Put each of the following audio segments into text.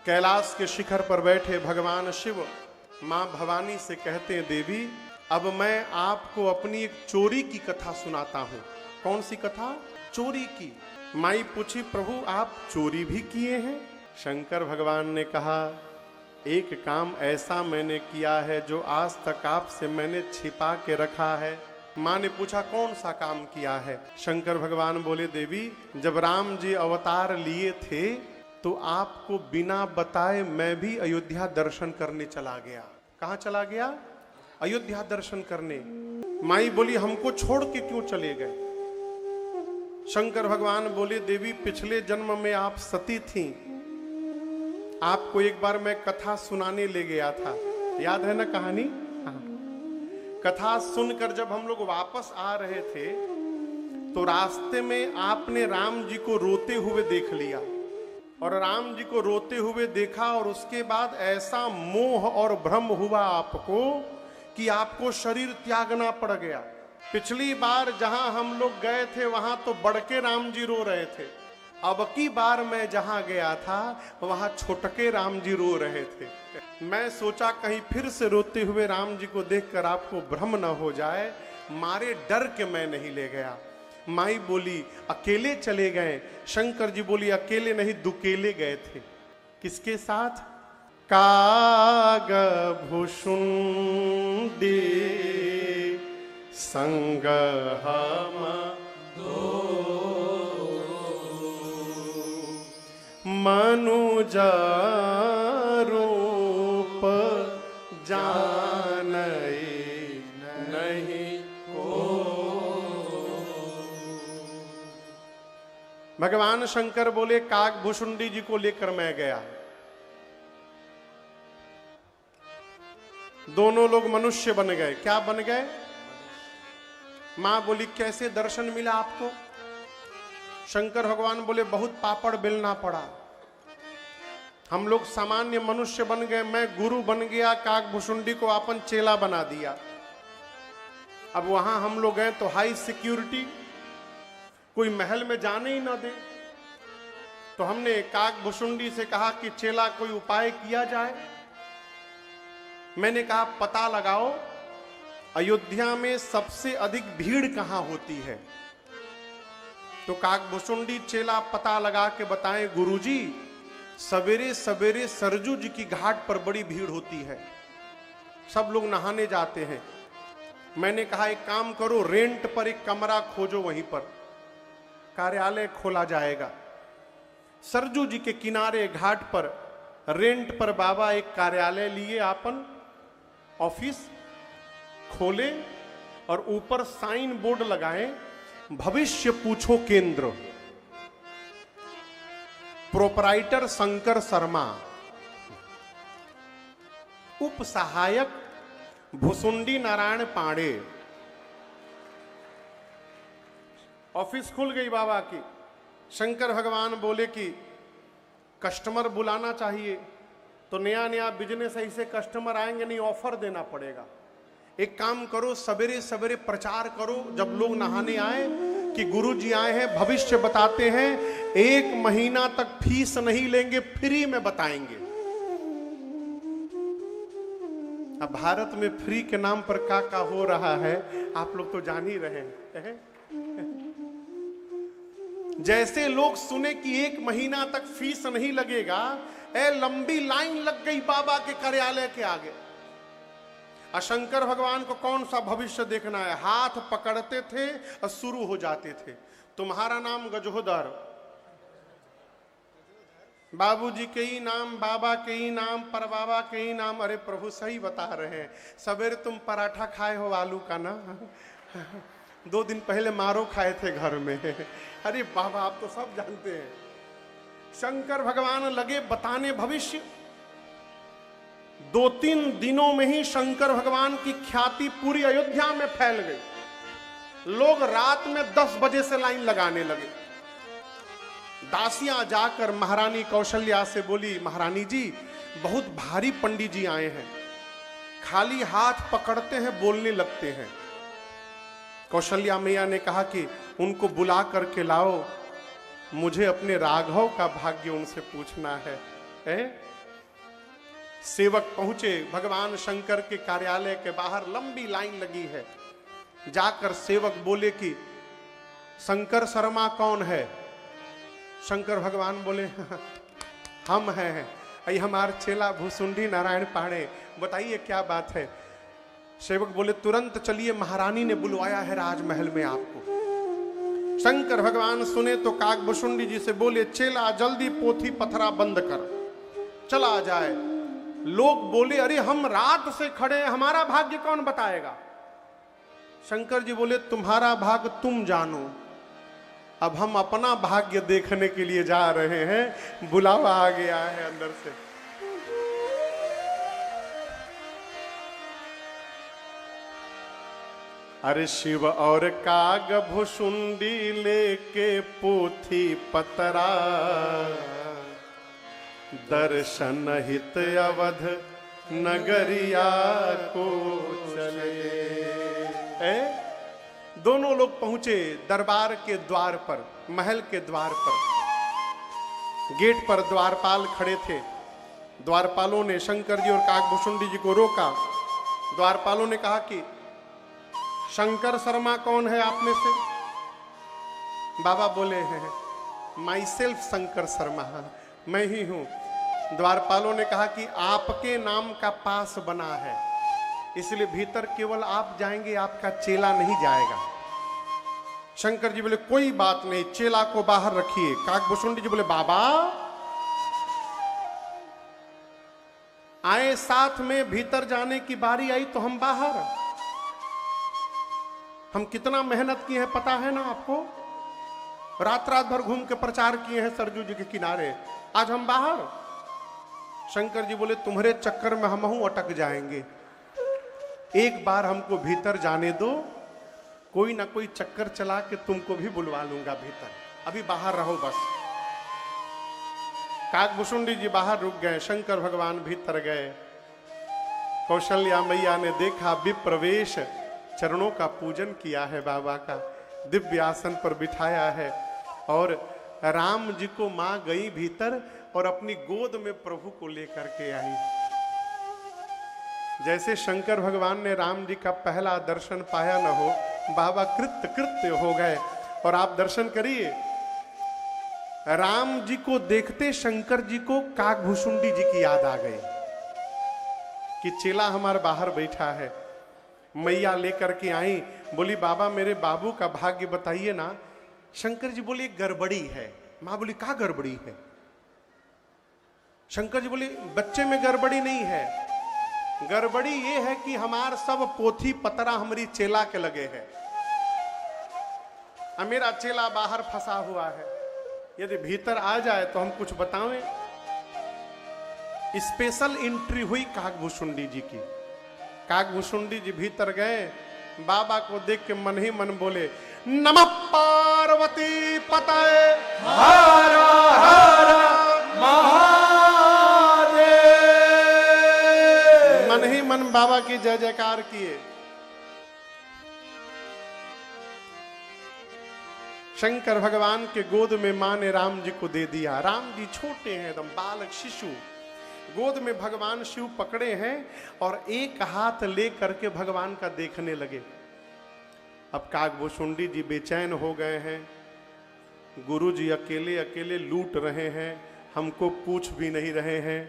कैलाश के शिखर पर बैठे भगवान शिव मां भवानी से कहते हैं, देवी अब मैं आपको अपनी एक चोरी की कथा सुनाता हूं। कौन सी कथा? चोरी की। माई पूछी, प्रभु आप चोरी भी किए हैं? शंकर भगवान ने कहा, एक काम ऐसा मैंने किया है जो आज तक आपसे मैंने छिपा के रखा है। माँ ने पूछा, कौन सा काम किया है? शंकर भगवान बोले, देवी जब राम जी अवतार लिए थे तो आपको बिना बताए मैं भी अयोध्या दर्शन करने चला गया। कहाँ चला गया? अयोध्या दर्शन करने। माई बोली, हमको छोड़ के क्यों चले गए? शंकर भगवान बोले, देवी पिछले जन्म में आप सती थीं, आपको एक बार मैं कथा सुनाने ले गया था, याद है ना कहानी? हाँ। कथा सुनकर जब हम लोग वापस आ रहे थे तो रास्ते में आपने राम जी को रोते हुए देख लिया, और राम जी को रोते हुए देखा और उसके बाद ऐसा मोह और भ्रम हुआ आपको कि आपको शरीर त्यागना पड़ गया। पिछली बार जहां हम लोग गए थे वहां तो बड़के राम जी रो रहे थे, अब की बार मैं जहां गया था वहां छोटके राम जी रो रहे थे। मैं सोचा कहीं फिर से रोते हुए राम जी को देखकर आपको भ्रम न हो जाए, मारे डर के मैं नहीं ले गया। माई बोली, अकेले चले गए? शंकर जी बोली, अकेले नहीं दुकेले गए थे। किसके साथ? काग भुषुंडी संग हम मनुजा रूप जानई नहीं को। भगवान शंकर बोले, काग भुषुंडी जी को लेकर मैं गया। दोनों लोग मनुष्य बन गए। क्या बन गए? मां बोली, कैसे दर्शन मिला आपको? शंकर भगवान बोले, बहुत पापड़ बेलना पड़ा, हम लोग सामान्य मनुष्य बन गए, मैं गुरु बन गया, काग भुषुंडी को अपन चेला बना दिया। अब वहां हम लोग गए तो हाई सिक्योरिटी, कोई महल में जाने ही ना दे। तो हमने काग भुषुंडी से कहा कि चेला कोई उपाय किया जाए। मैंने कहा, पता लगाओ अयोध्या में सबसे अधिक भीड़ कहां होती है। तो काकभुषुंडी चेला पता लगा के बताएं, गुरुजी सवेरे सवेरे सरजू जी की घाट पर बड़ी भीड़ होती है, सब लोग नहाने जाते हैं। मैंने कहा, एक काम करो, रेंट पर एक कमरा खोजो, वहीं पर कार्यालय खोला जाएगा। सरजू जी के किनारे घाट पर रेंट पर बाबा एक कार्यालय लिए, आपन ऑफिस खोले और ऊपर साइन बोर्ड लगाएं, भविष्य पूछो केंद्र, प्रोपराइटर शंकर शर्मा, उप सहायक भुसुंडी नारायण पांडे। ऑफिस खुल गई बाबा की। शंकर भगवान बोले कि कस्टमर बुलाना चाहिए, तो नया नया बिजनेस ऐसे कस्टमर आएंगे नहीं, ऑफर देना पड़ेगा। एक काम करो, सवेरे सवेरे प्रचार करो, जब लोग नहाने आए कि गुरु जी आए हैं, भविष्य बताते हैं, 1 महीना तक फीस नहीं लेंगे, फ्री में बताएंगे। अब भारत में फ्री के नाम पर क्या हो रहा है आप लोग तो जान ही रहे हैं। जैसे लोग सुने कि 1 महीना तक फीस नहीं लगेगा, लंबी लाइन लग गई बाबा के कार्यालय के आगे। शंकर भगवान को कौन सा भविष्य देखना है, हाथ पकड़ते थे और शुरू हो जाते थे, तुम्हारा नाम गजोदर, बाबूजी के ही नाम, बाबा के ही नाम, परबाबा के ही नाम। अरे प्रभु सही बता रहे हैं, सवेरे तुम पराठा खाए हो आलू का ना, 2 दिन पहले मारो खाए थे घर में। अरे बाबा आप तो सब जानते हैं। शंकर भगवान लगे बताने भविष्य। 2-3 दिनों में ही शंकर भगवान की ख्याति पूरी अयोध्या में फैल गई। लोग रात में 10 बजे से लाइन लगाने लगे। दासियां जाकर महारानी कौशल्या से बोली, महारानी जी बहुत भारी पंडित जी आए हैं, खाली हाथ पकड़ते हैं, बोलने लगते हैं। कौशल्या मैया ने कहा कि उनको बुला करके लाओ, मुझे अपने राघव का भाग्य उनसे पूछना है। सेवक पहुंचे भगवान शंकर के कार्यालय के बाहर, लंबी लाइन लगी है। जाकर सेवक बोले कि शंकर शर्मा कौन है? शंकर भगवान बोले हम हैं, अरे हमारे चेला भुसुंडी नारायण पाड़े, बताइए क्या बात है? सेवक बोले तुरंत चलिए, महारानी ने बुलवाया है राजमहल में आपको। शंकर भगवान सुने तो काकभुसुंडी जी से बोले चेला जल्दी पोथी पथरा बंद कर, चला जाए। लोग बोले अरे हम रात से खड़े हैं, हमारा भाग्य कौन बताएगा? शंकर जी बोले तुम्हारा भाग्य तुम जानो, अब हम अपना भाग्य देखने के लिए जा रहे हैं, बुलावा आ गया है अंदर से। अरे शिव और काकभुसुंडी लेके पोथी पतरा, दर्शन हित अवध नगरिया को चले। दोनों लोग पहुंचे दरबार के द्वार पर, महल के द्वार पर। गेट पर द्वारपाल खड़े थे। द्वारपालों ने शंकर जी और काकभुसुंडी जी को रोका। द्वारपालों ने कहा कि शंकर शर्मा कौन है आप में से? बाबा बोले हैं माई सेल्फ शंकर शर्मा, मैं ही हूं। द्वारपालों ने कहा कि आपके नाम का पास बना है, इसलिए भीतर केवल आप जाएंगे, आपका चेला नहीं जाएगा। शंकर जी बोले कोई बात नहीं, चेला को बाहर रखिए। काकभुसुंडी जी बोले बाबा आए साथ में, भीतर जाने की बारी आई तो हम बाहर। हम कितना मेहनत किए हैं पता है ना आपको? रात रात भर घूम के प्रचार किए हैं सरजू जी के किनारे, आज हम बाहर। शंकर जी बोले तुम्हारे चक्कर में हम अटक जाएंगे, एक बार हमको भीतर जाने दो, कोई ना कोई चक्कर चला के तुमको भी बुलवा लूंगा भीतर, अभी बाहर रहो बस। काकभुसुंडी जी बाहर रुक गए, शंकर भगवान भीतर गए। कौशल्या मैया ने देखा विप्रवेश, चरणों का पूजन किया है, बाबा का दिव्य आसन पर बिठाया है। और राम जी को मां गई भीतर और अपनी गोद में प्रभु को लेकर के आई। जैसे शंकर भगवान ने राम जी का पहला दर्शन पाया न हो, बाबा कृत्य कृत्य हो गए। और आप दर्शन करिए, राम जी को देखते शंकर जी को काकभुसुंडी जी की याद आ गई कि चेला हमारे बाहर बैठा है। मैया लेकर के आई, बोली बाबा मेरे बाबू का भाग्य बताइए ना। शंकर जी बोले गड़बड़ी है। मां बोली क्या गड़बड़ी है? शंकर जी बोले बच्चे में गड़बड़ी नहीं है, गड़बड़ी ये है कि हमार सब पोथी पतरा हमारी चेला के लगे है, अब मेरा चेला बाहर फंसा हुआ है, यदि भीतर आ जाए तो हम कुछ बताएं। स्पेशल एंट्री हुई काकभुसुंडी जी की। काकभुसुंडी जी भीतर गए, बाबा को देख के मन ही मन बोले नमः पार्वती पतये हर हर महादेव। मन ही मन बाबा की जय जयकार किए। शंकर भगवान के गोद में मां ने राम जी को दे दिया। राम जी छोटे हैं एकदम, बालक शिशु, गोद में भगवान शिव पकड़े हैं और एक हाथ ले करके भगवान का देखने लगे। अब काकभुसुंडी जी बेचैन हो गए हैं, गुरु जी अकेले अकेले लूट रहे हैं, हमको पूछ भी नहीं रहे हैं।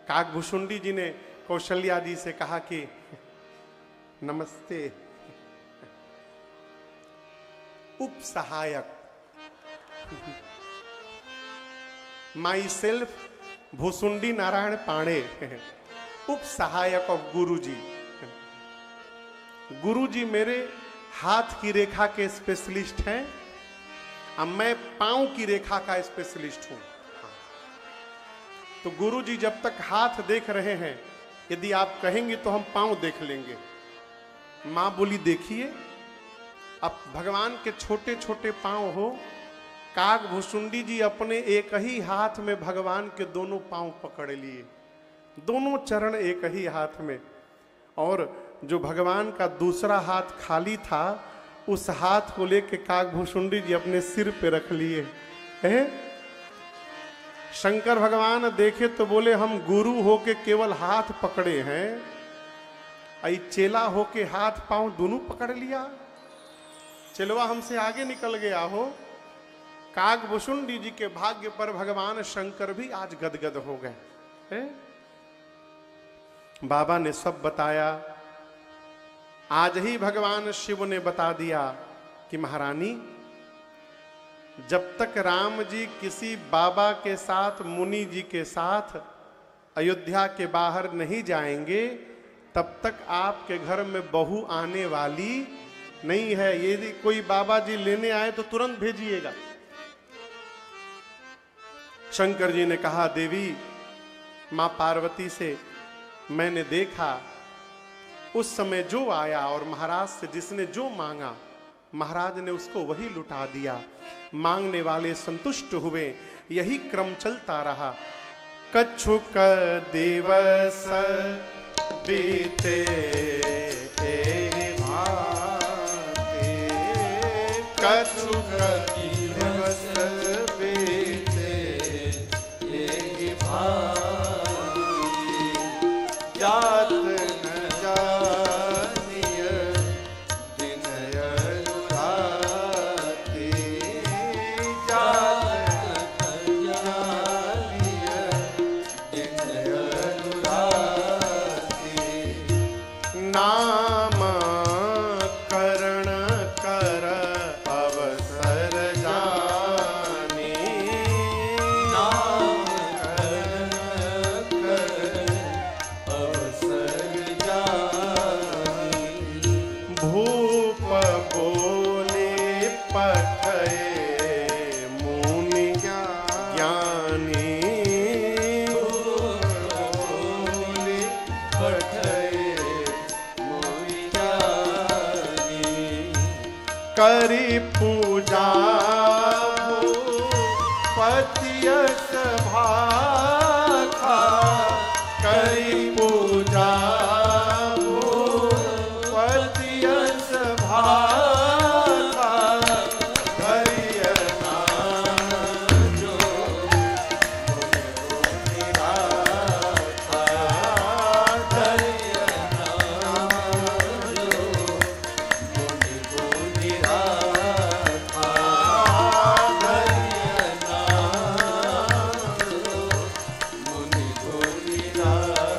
काकभुसुंडी जी ने कौशल्या जी से कहा कि नमस्ते उप सहायक, माई सेल्फ भुसुंडी नारायण पाड़े, उप सहायक ऑफ गुरुजी। गुरुजी मेरे हाथ की रेखा के स्पेशलिस्ट हैं, अब मैं पांव की रेखा का स्पेशलिस्ट हूं। तो गुरुजी जब तक हाथ देख रहे हैं, यदि आप कहेंगे तो हम पांव देख लेंगे। मां बोली देखिए, अब भगवान के छोटे छोटे पांव हो। काकभुसुंडी जी अपने एक ही हाथ में भगवान के दोनों पांव पकड़ लिए, दोनों चरण एक ही हाथ में, और जो भगवान का दूसरा हाथ खाली था उस हाथ को लेके काकभुसुंडी जी अपने सिर पे रख लिए हैं। शंकर भगवान देखे तो बोले हम गुरु होके केवल हाथ पकड़े हैं, आई चेला होके हाथ पांव दोनों पकड़ लिया। चेलवा हमसे आगे निकल गया हो। कागभूषुंडी जी के भाग्य पर भगवान शंकर भी आज गदगद हो गए हैं। बाबा ने सब बताया। आज ही भगवान शिव ने बता दिया कि महारानी, जब तक राम जी किसी बाबा के साथ, मुनि जी के साथ अयोध्या के बाहर नहीं जाएंगे, तब तक आपके घर में बहू आने वाली नहीं है। यदि कोई बाबा जी लेने आए तो तुरंत भेजिएगा। शंकर जी ने कहा, देवी मां पार्वती से मैंने देखा, उस समय जो आया और महाराज से जिसने जो मांगा, महाराज ने उसको वही लुटा दिया। मांगने वाले संतुष्ट हुए, यही क्रम चलता रहा। कछुक दिवस बीते भाते, कछुक दिवस बीते भाते, जात न जानिय दिन अनुराते, जात न जानिय दिन अनुराते, नाम करण कर अवसर जाने, नाम करण कर अवसर जाने, भूप बोले पठय मुनि ज्ञानी, भूप बोले पठय मुनि ज्ञानी, करी पूजा भूपतियस भाखा, करी पूजा भूपतियस भाखा, हरिय नाम जो मुनि राखा, हरिय नाम जो मुनि राखा, हरिय नाम जो मुनि राखा।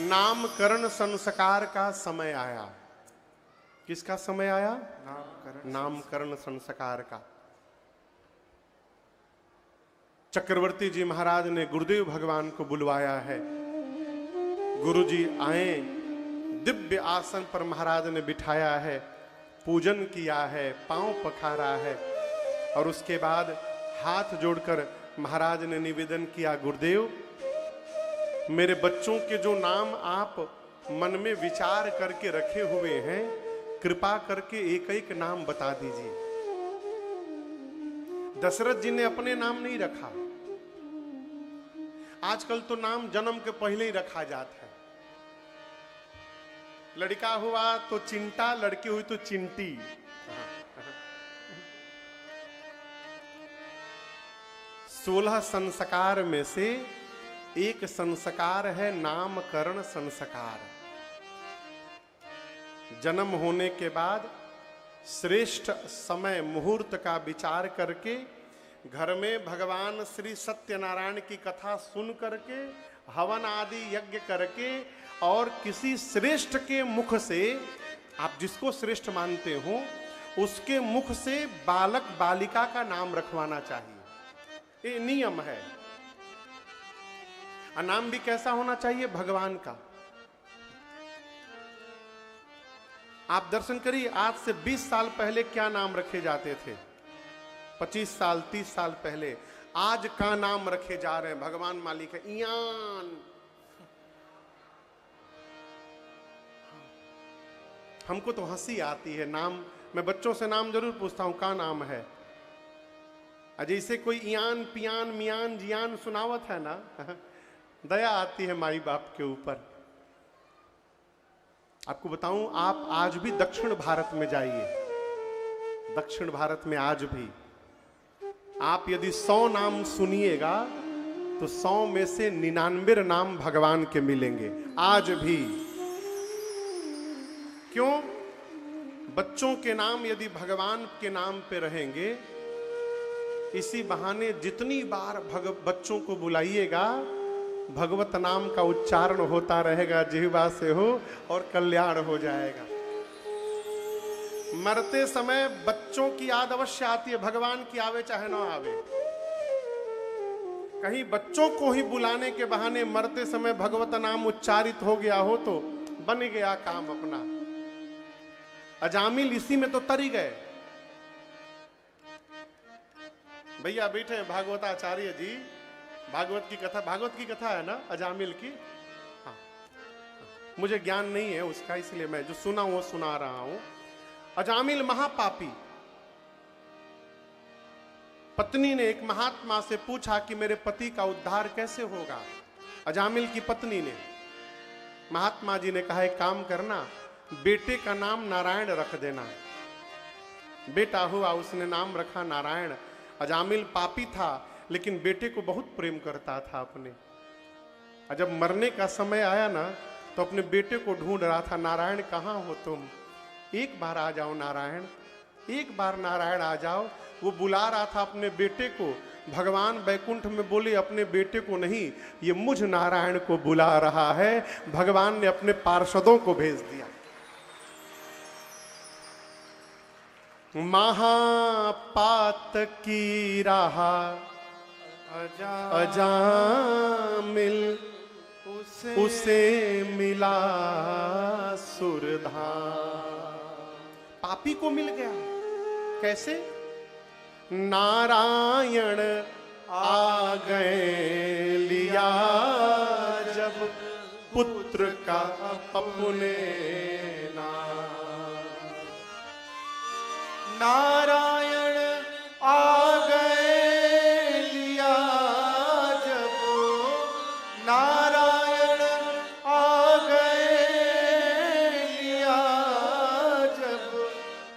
नामकरण संस्कार का समय आया। किसका समय आया? नामकरण संस्कार का। चक्रवर्ती जी महाराज ने गुरुदेव भगवान को बुलवाया है। गुरुजी आए, दिव्य आसन पर महाराज ने बिठाया है, पूजन किया है, पांव पखारा है और उसके बाद हाथ जोड़कर महाराज ने निवेदन किया, गुरुदेव मेरे बच्चों के जो नाम आप मन में विचार करके रखे हुए हैं, कृपा करके एक एक नाम बता दीजिए। दशरथ जी ने अपने नाम नहीं रखा। आजकल तो नाम जन्म के पहले ही रखा जाता है। लड़का हुआ तो चिंटा, लड़की हुई तो चिंटी। 16 संस्कार में से एक संस्कार है नामकरण संस्कार। जन्म होने के बाद श्रेष्ठ समय मुहूर्त का विचार करके घर में भगवान श्री सत्यनारायण की कथा सुन करके हवन आदि यज्ञ करके और किसी श्रेष्ठ के मुख से, आप जिसको श्रेष्ठ मानते हो, उसके मुख से बालक बालिका का नाम रखवाना चाहिए। ये नियम है। और नाम भी कैसा होना चाहिए? भगवान का। आप दर्शन करिए, आज से 20 साल पहले क्या नाम रखे जाते थे? 25 साल 30 साल पहले। आज का नाम रखे जा रहे हैं भगवान मालिक है, ईयान। हमको तो हंसी आती है। नाम, मैं बच्चों से नाम जरूर पूछता हूं, का नाम है? जैसे कोई ईयान पियान मियान जियान सुनावत है ना, दया आती है माई बाप के ऊपर। आपको बताऊं, आप आज भी दक्षिण भारत में जाइए, दक्षिण भारत में आज भी आप यदि 100 नाम सुनिएगा तो 100 में से 99 नाम भगवान के मिलेंगे आज भी। क्यों? बच्चों के नाम यदि भगवान के नाम पे रहेंगे, इसी बहाने जितनी बार बच्चों को बुलाइएगा, भगवत नाम का उच्चारण होता रहेगा जिह्वा से हो और कल्याण हो जाएगा। मरते समय बच्चों की याद अवश्य आती है, भगवान की आवे चाहे ना आवे। कहीं बच्चों को ही बुलाने के बहाने मरते समय भगवत नाम उच्चारित हो गया हो तो बन गया काम अपना। अजामिल इसी में तो तरी गए। भैया बैठे हैं भागवताचार्य जी, भागवत की कथा है ना अजामिल की। हाँ, मुझे ज्ञान नहीं है उसका, इसलिए मैं जो सुना वो सुना रहा हूं। अजामिल महापापी, पत्नी ने एक महात्मा से पूछा कि मेरे पति का उद्धार कैसे होगा। अजामिल की पत्नी ने, महात्मा जी ने कहा एक काम करना, बेटे का नाम नारायण रख देना। बेटा हुआ, उसने नाम रखा नारायण। अजामिल पापी था लेकिन बेटे को बहुत प्रेम करता था अपने। जब मरने का समय आया ना तो अपने बेटे को ढूंढ रहा था, नारायण कहाँ हो तुम, एक बार आ जाओ नारायण, एक बार नारायण आ जाओ। वो बुला रहा था अपने बेटे को। भगवान बैकुंठ में बोले अपने बेटे को नहीं, ये मुझ नारायण को बुला रहा है। भगवान ने अपने पार्षदों को भेज दिया। महापात की रहा अजामिल, उसे मिला सुरधाम। पापी को मिल गया कैसे? नारायण आ गए लिया जब पुत्र का अपने नाम। नारायण आ गए लिया जब, नारायण आ गए लिया जब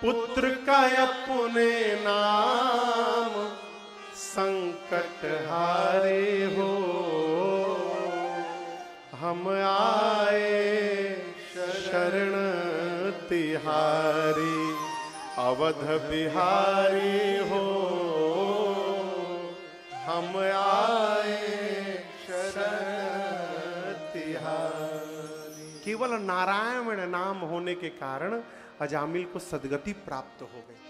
पुत्र का अपने नाम। संकट हारे हो हम आए शरण तिहारी, अवध बिहारी हो हम आए शरण तिहारी। केवल नारायण नाम होने के कारण अजामिल को सदगति प्राप्त हो गई।